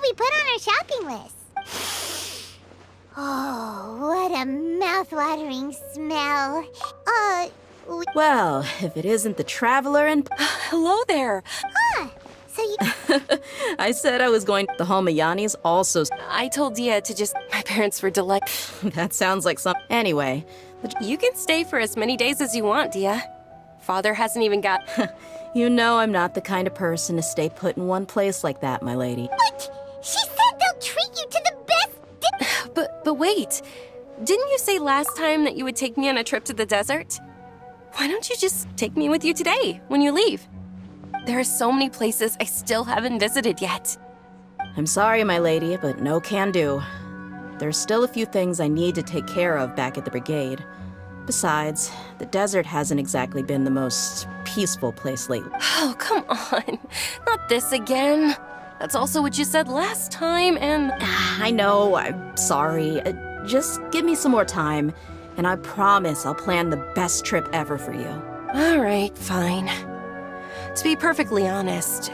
we put on our shopping list? Oh, what a mouth-watering smell. Well, if it isn't the Traveler and... Hello there. So you... I said I was going... The Holmayanis also... I told Dehya to just... My parents were delighted. That sounds like some... Anyway... You can stay for as many days as you want, Dehya. Father hasn't even got... You know I'm not the kind of person to stay put in one place like that, my lady. What? She said they'll treat you to the best... But wait. Didn't you say last time that you would take me on a trip to the desert? Why don't you just take me with you today, when you leave? There are so many places I still haven't visited yet. I'm sorry, my lady, but no can do. There's still a few things I need to take care of back at the brigade. Besides, the desert hasn't exactly been the most peaceful place lately. Oh, come on. Not this again. That's also what you said last time, and... I know, I'm sorry. Just give me some more time, and I promise I'll plan the best trip ever for you. All right, fine. To be perfectly honest,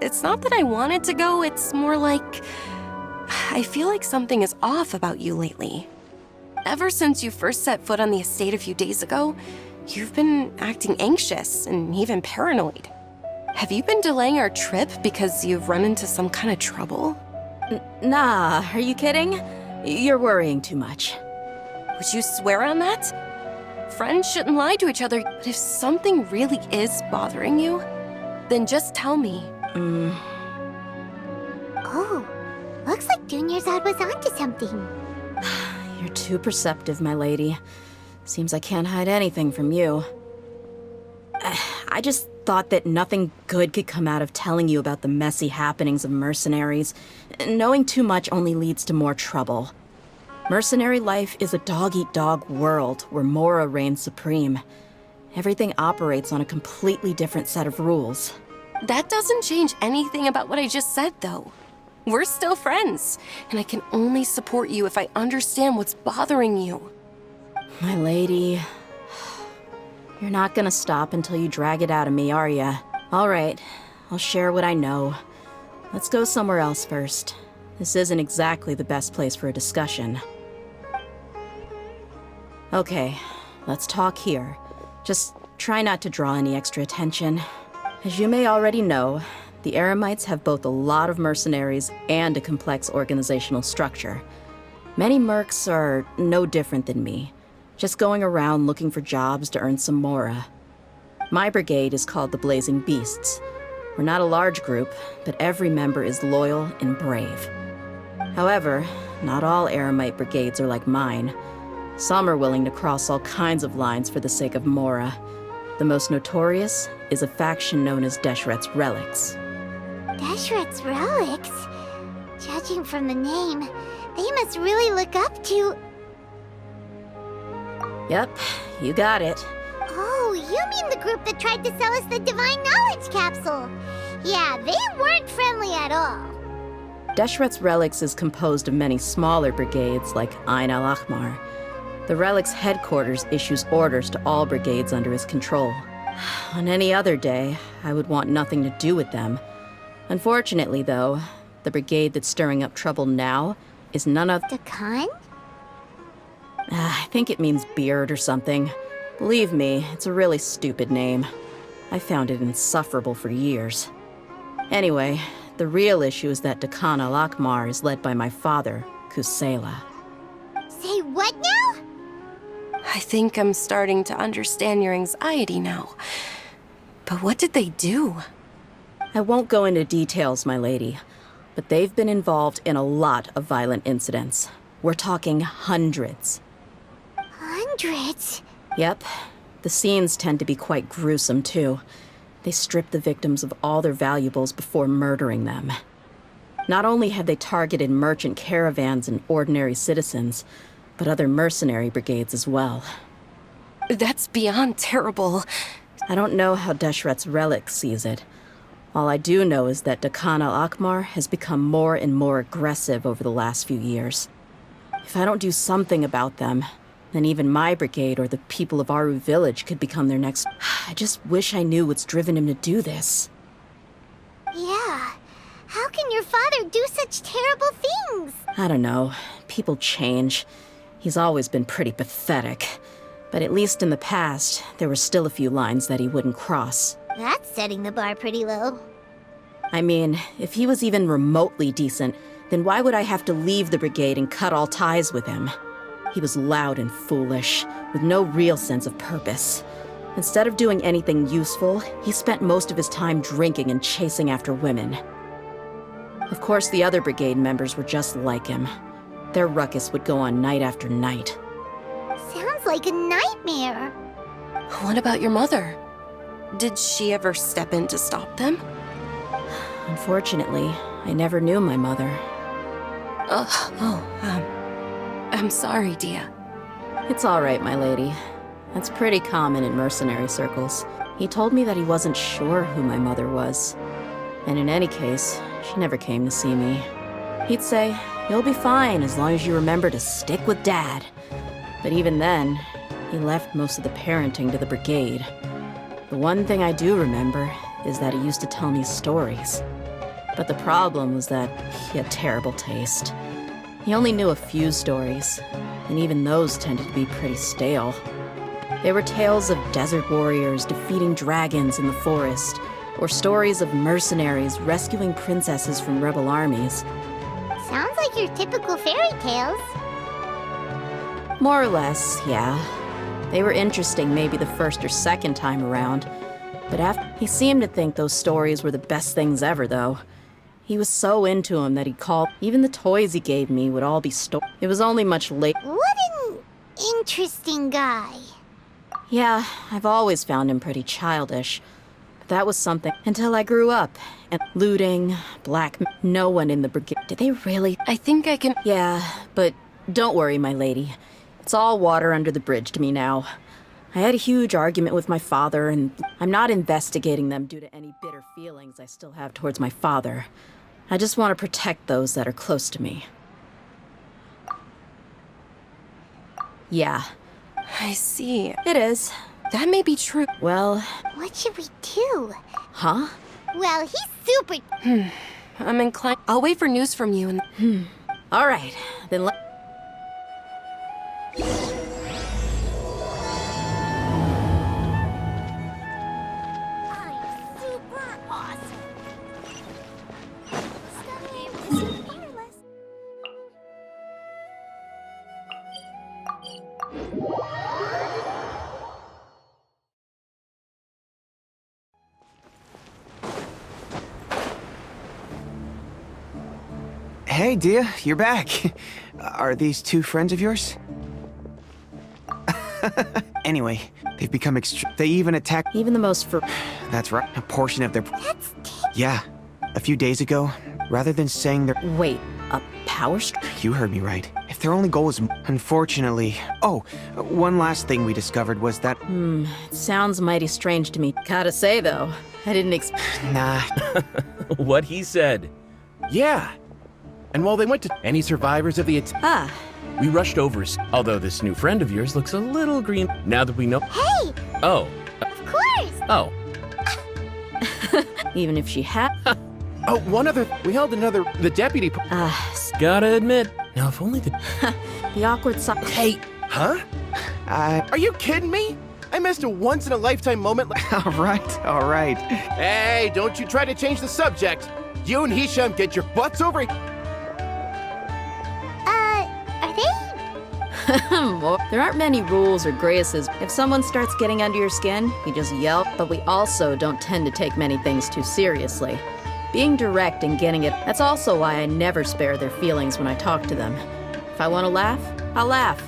it's not that I wanted to go, it's more like... I feel like something is off about you lately. Ever since you first set foot on the estate a few days ago, you've been acting anxious and even paranoid. Have you been delaying our trip because you've run into some kind of trouble? Nah, are you kidding? You're worrying too much. Would you swear on that? Friends shouldn't lie to each other, but if something really is bothering you, then just tell me. Oh, looks like Dunyarzad was onto something. You're too perceptive, my lady. Seems I can't hide anything from you. I just thought that nothing good could come out of telling you about the messy happenings of mercenaries. Knowing too much only leads to more trouble. Mercenary life is a dog-eat-dog world where Mora reigns supreme. Everything operates on a completely different set of rules. That doesn't change anything about what I just said, though. We're still friends, and I can only support you if I understand what's bothering you. My lady... You're not gonna stop until you drag it out of me, are ya? All right, I'll share what I know. Let's go somewhere else first. This isn't exactly the best place for a discussion. Okay, let's talk here. Just try not to draw any extra attention. As you may already know, the Eremites have both a lot of mercenaries and a complex organizational structure. Many mercs are no different than me, just going around looking for jobs to earn some mora. My brigade is called the Blazing Beasts. We're not a large group, but every member is loyal and brave. However, not all Eremite brigades are like mine. Some are willing to cross all kinds of lines for the sake of mora. The most notorious is a faction known as Deshret's Relics. Deshret's Relics? Judging from the name, they must really look up to... Yep, you got it. Oh, you mean the group that tried to sell us the Divine Knowledge Capsule? Yeah, they weren't friendly at all. Deshret's Relics is composed of many smaller brigades like Ain al-Ahmar. The Relic's headquarters issues orders to all brigades under his control. On any other day, I would want nothing to do with them. Unfortunately, though, the brigade that's stirring up trouble now is none of... Dakan? I think it means beard or something. Believe me, it's a really stupid name. I found it insufferable for years. Anyway, the real issue is that Dakan al-Ahmar is led by my father, Kusela. Say what now? I think I'm starting to understand your anxiety now. But what did they do? I won't go into details, my lady, but they've been involved in a lot of violent incidents. We're talking hundreds. Hundreds? Yep. The scenes tend to be quite gruesome, too. They strip the victims of all their valuables before murdering them. Not only have they targeted merchant caravans and ordinary citizens, but other mercenary brigades as well. That's beyond terrible. I don't know how Deshret's Relic sees it. All I do know is that Dakan al-Ahmar has become more and more aggressive over the last few years. If I don't do something about them, then even my brigade or the people of Aru village could become their next... I just wish I knew what's driven him to do this. Yeah. How can your father do such terrible things? I don't know. People change. He's always been pretty pathetic. But at least in the past, there were still a few lines that he wouldn't cross. That's setting the bar pretty low. I mean, if he was even remotely decent, then why would I have to leave the brigade and cut all ties with him? He was loud and foolish, with no real sense of purpose. Instead of doing anything useful, he spent most of his time drinking and chasing after women. Of course, the other brigade members were just like him. Their ruckus would go on night after night. Sounds like a nightmare. What about your mother? Did she ever step in to stop them? Unfortunately, I never knew my mother. I'm sorry, Dehya. It's all right, my lady. That's pretty common in mercenary circles. He told me that he wasn't sure who my mother was. And in any case, she never came to see me. He'd say, "You'll be fine as long as you remember to stick with Dad." But even then, he left most of the parenting to the brigade. The one thing I do remember is that he used to tell me stories. But the problem was that he had terrible taste. He only knew a few stories, and even those tended to be pretty stale. They were tales of desert warriors defeating dragons in the forest, or stories of mercenaries rescuing princesses from rebel armies. Sounds like your typical fairy tales. More or less, yeah. They were interesting maybe the first or second time around, but he seemed to think those stories were the best things ever, though. He was so into them that he'd call even the toys he gave me would all be It was only much later. What an interesting guy. Yeah, I've always found him pretty childish. But that was something until I grew up. And looting, no one in the brigade. Did they really? I think I can... Yeah, but don't worry, my lady. It's all water under the bridge to me now. I had a huge argument with my father, and I'm not investigating them due to any bitter feelings I still have towards my father. I just want to protect those that are close to me. Yeah. I see. It is. That may be true. Well... What should we do? Huh? Well, he's super... I'm inclined... I'll wait for news from you and... All right, then let... I'm super awesome. Hey, Dehya, you're back. Are these two friends of yours? Anyway, they've become They even attacked... Even the most That's right. A portion of their... That's Yeah. A few days ago, rather than saying their... Wait, a power You heard me right. If their only goal was... Unfortunately... Oh, one last thing we discovered was that... It sounds mighty strange to me. Gotta say, though, I didn't expect... Nah. What he said. Yeah. And while they went to any survivors of the attack, we rushed over. Although this new friend of yours looks a little green now that we know. Hey! Oh. Of course! Oh. Even if she had... Oh, one other. We held another. The deputy. Gotta admit. Now, if only the. The awkward side... Hey. Huh? Are you kidding me? I missed a once-in-a-lifetime moment. All right. Hey, don't you try to change the subject. You and Hisham get your butts over. Are they? There aren't many rules or graces. If someone starts getting under your skin, you just yell, but we also don't tend to take many things too seriously. Being direct and getting it, that's also why I never spare their feelings when I talk to them. If I want to laugh, I'll laugh.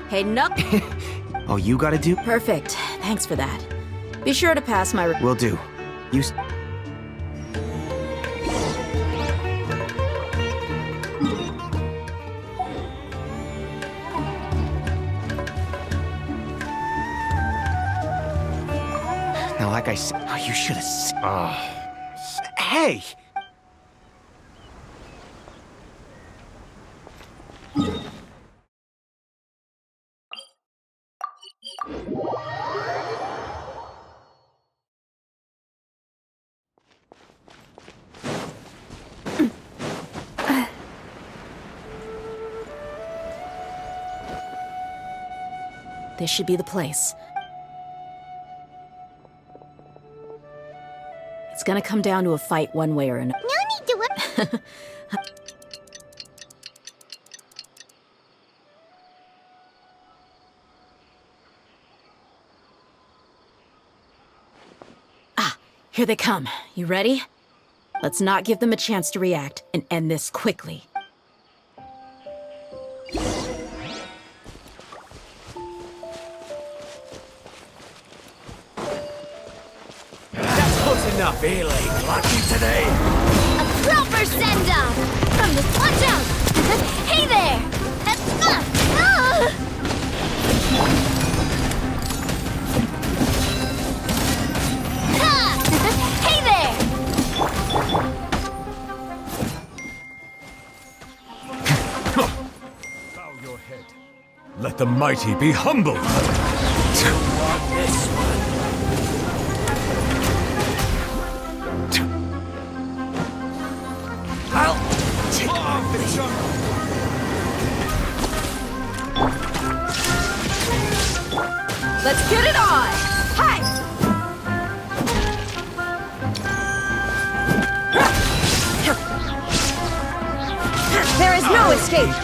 Hey, no. All you gotta do... Perfect. Thanks for that. Be sure to pass my... Will do. You... Now, like I said... Oh, you should have... Hey! This should be the place. It's gonna come down to a fight one way or another. No need to worry. Here they come. You ready? Let's not give them a chance to react and end this quickly. That's close enough, Ailey. Lucky today. A proper send-off! From the... Watch out! Hey there! Hey there! Bow your head. Let the mighty be humbled. This one. I'll take the jungle. Let's get it on! Hi! There is no escape!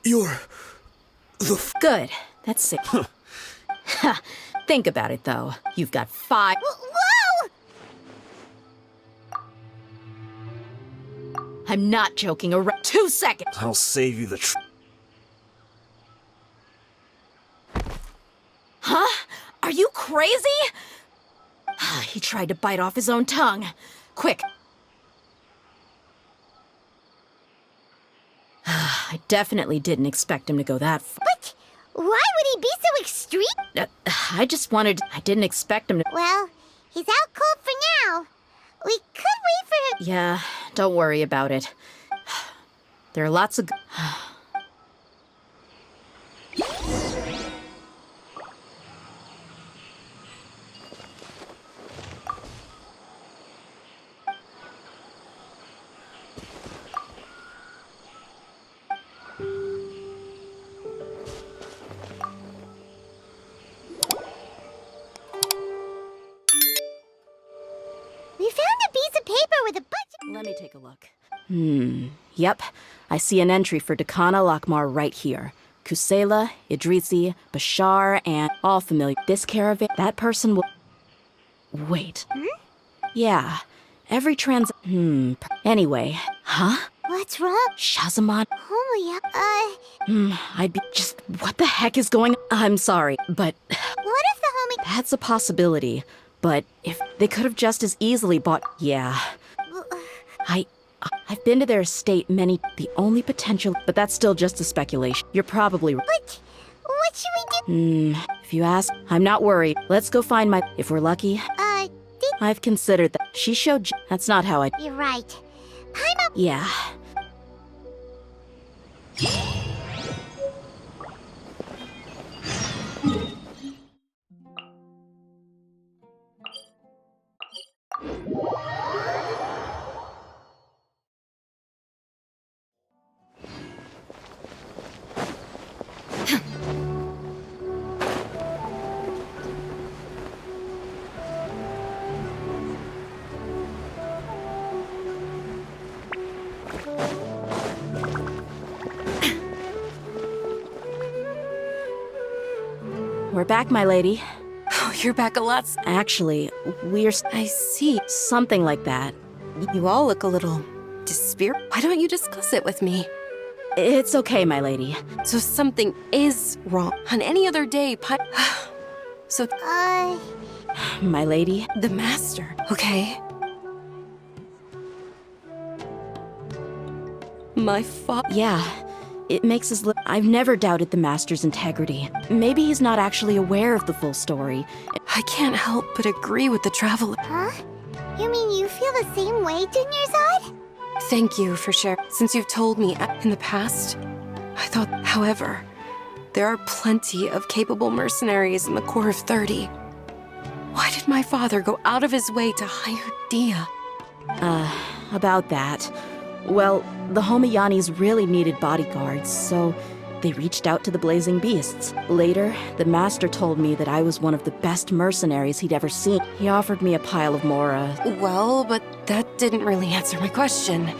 You're the Good. That's it. Ha. Think about it, though. You've got 5... Whoa! I'm not joking around. 2 seconds. I'll save you the Huh? Are you crazy? He tried to bite off his own tongue. Quick. I definitely didn't expect him to go that far. But why would he be so extreme? I just wanted... I didn't expect him to... Well, he's out cold for now. We could wait for him. Yeah, don't worry about it. There are lots of... We found a piece of paper with a bunch of... Let me take a look. Yep. I see an entry for Dakana Lakmar right here. Kusela, Idrisi, Bashar, and all familiar. This caravan, that person will... Wait. Yeah. Every Anyway. Huh? What's wrong? Shazamon? Oh, I'd be... Just... What the heck is going... I'm sorry, but... what if the homie... That's a possibility. But if... They could have just as easily bought... Yeah. I've been to their estate many... The only potential... But that's still just a speculation. You're probably... What should we do? If you ask, I'm not worried. Let's go find my... If we're lucky, I've considered that. She showed... That's not how I... You're right. I'm up. Yeah. We're back, my lady. Oh, you're back a lot. Actually, we're... I see. Something like that. You all look a little dispirited. Why don't you discuss it with me? It's okay, my lady. So something is wrong. On any other day, So, My lady? the master, okay? My father... Yeah. It makes us look... I've never doubted the Master's integrity. Maybe he's not actually aware of the full story. I can't help but agree with the traveler. Huh? You mean you feel the same way, Dunyarzad? Thank you for sharing. Since you've told me in the past, I thought, however, there are plenty of capable mercenaries in the core of 30. Why did my father go out of his way to hire Dehya? About that. Well, the Homayanis really needed bodyguards, so they reached out to the Blazing Beasts. Later, the Master told me that I was one of the best mercenaries he'd ever seen. He offered me a pile of more, Well, but that didn't really answer my question.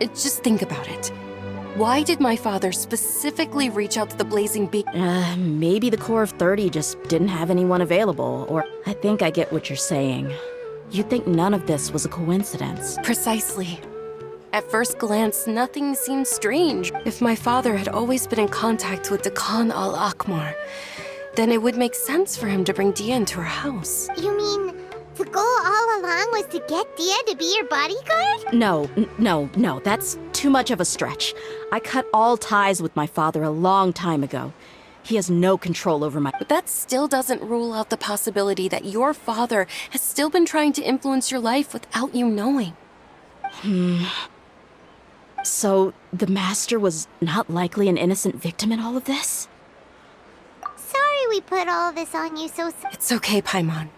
Just think about it. Why did my father specifically reach out to the Blazing Beast? Maybe the Corps of 30 just didn't have anyone available, or I think I get what you're saying. You'd think none of this was a coincidence. Precisely. At first glance, nothing seemed strange. If my father had always been in contact with Khan al-Akmar, then it would make sense for him to bring Dia into our house. You mean the goal all along was to get Dia to be your bodyguard? No, that's too much of a stretch. I cut all ties with my father a long time ago. He has no control over my... But that still doesn't rule out the possibility that your father has still been trying to influence your life without you knowing. So, the Master was not likely an innocent victim in all of this? Sorry we put all this on you so... It's okay, Paimon.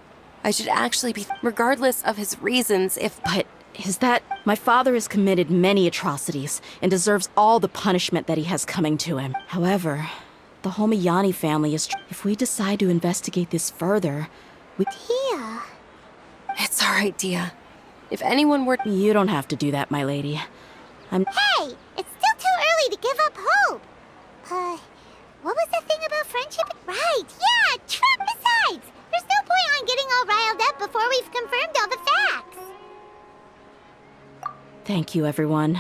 I should actually be... Regardless of his reasons, if... But is that... My father has committed many atrocities and deserves all the punishment that he has coming to him. However, the Homayani family is... If we decide to investigate this further, Dia... It's alright, Dia. If anyone were... You don't have to do that, my lady. Hey! It's still too early to give up hope! What was the thing about friendship? Right, yeah, true! Besides, there's no point on getting all riled up before we've confirmed all the facts! Thank you, everyone.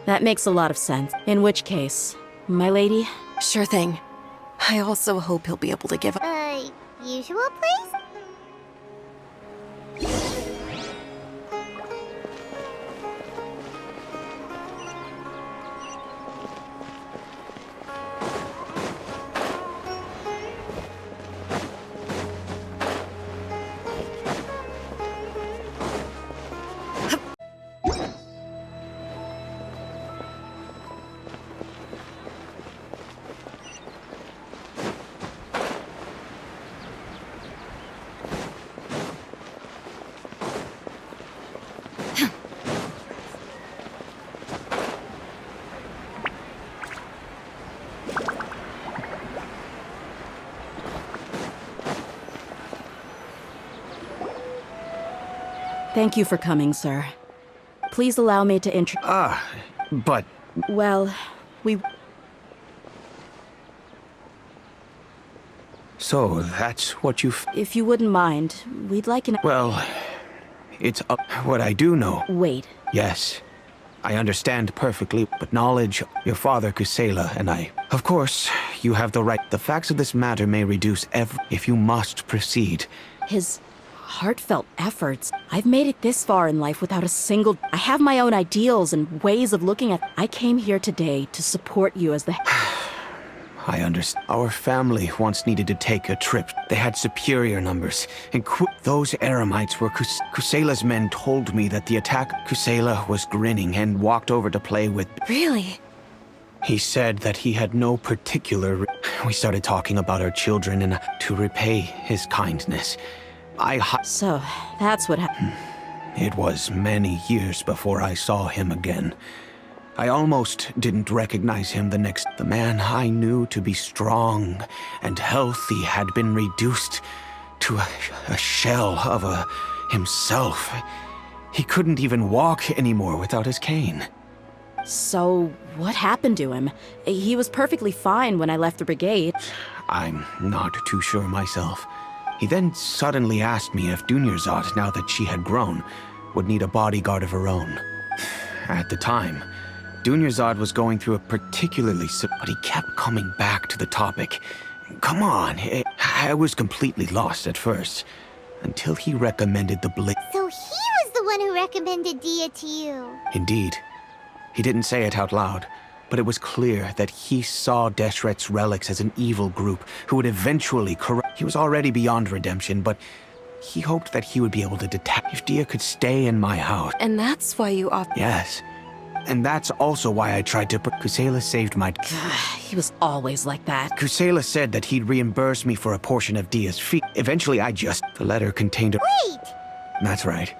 That makes a lot of sense. In which case, my lady... Sure thing. I also hope he'll be able to give up. Usual place? Thank you for coming, sir. Please allow me to But... Well, So, that's what you... If you wouldn't mind, we'd like an... Well, it's what I do know. Wait. Yes, I understand perfectly, but knowledge, your father Kusela and I... Of course, you have the right. The facts of this matter may reduce if you must proceed. His heartfelt efforts. I've made it this far in life without a single... I have my own ideals and ways of looking at... I came here today to support you as the... I understand. Our family once needed to take a trip. They had superior numbers. And those Eremites were Kusela's men told me that the attack... Kusela was grinning and walked over to play with... Really? He said that he had no particular... We started talking about our children and to repay his kindness. So, that's what happened. It was many years before I saw him again. I almost didn't recognize him the man I knew to be strong and healthy had been reduced to a shell of himself. He couldn't even walk anymore without his cane. So, what happened to him? He was perfectly fine when I left the brigade. I'm not too sure myself. He then suddenly asked me if Dunyarzad, now that she had grown, would need a bodyguard of her own. At the time, Dunyarzad was going through a particularly... But he kept coming back to the topic. Come on, I was completely lost at first. Until he recommended the blade. So he was the one who recommended Dia to you. Indeed. He didn't say it out loud, but it was clear that he saw Deshret's relics as an evil group who would eventually corrupt. He was already beyond redemption, but he hoped that he would be able to detect if Dia could stay in my house. And that's why you Yes. And that's also why I tried to... Kusela saved my... He was always like that. Kusela said that he'd reimburse me for a portion of Dia's fee. Eventually, I just... The letter contained a... Wait! That's right.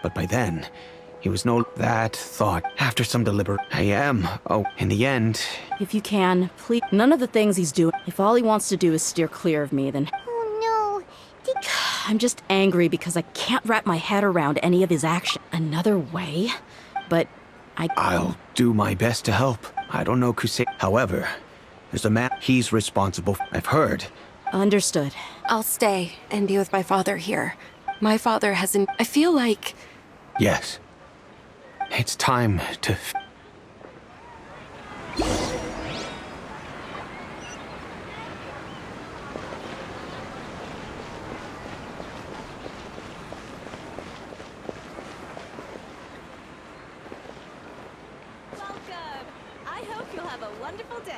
But by then, he was no that thought. After some deliberate, I am. Oh, in the end, If you can, please. None of the things he's doing. If all he wants to do is steer clear of me, then Oh no. Did I'm just angry because I can't wrap my head around any of his action. Another way? But I'll do my best to help. I don't know Crusade. However, there's a man. He's responsible. I've heard. Understood. I'll stay and be with my father here. My father hasn't. I feel like. Yes. It's time to. Welcome! I hope you'll have a wonderful day.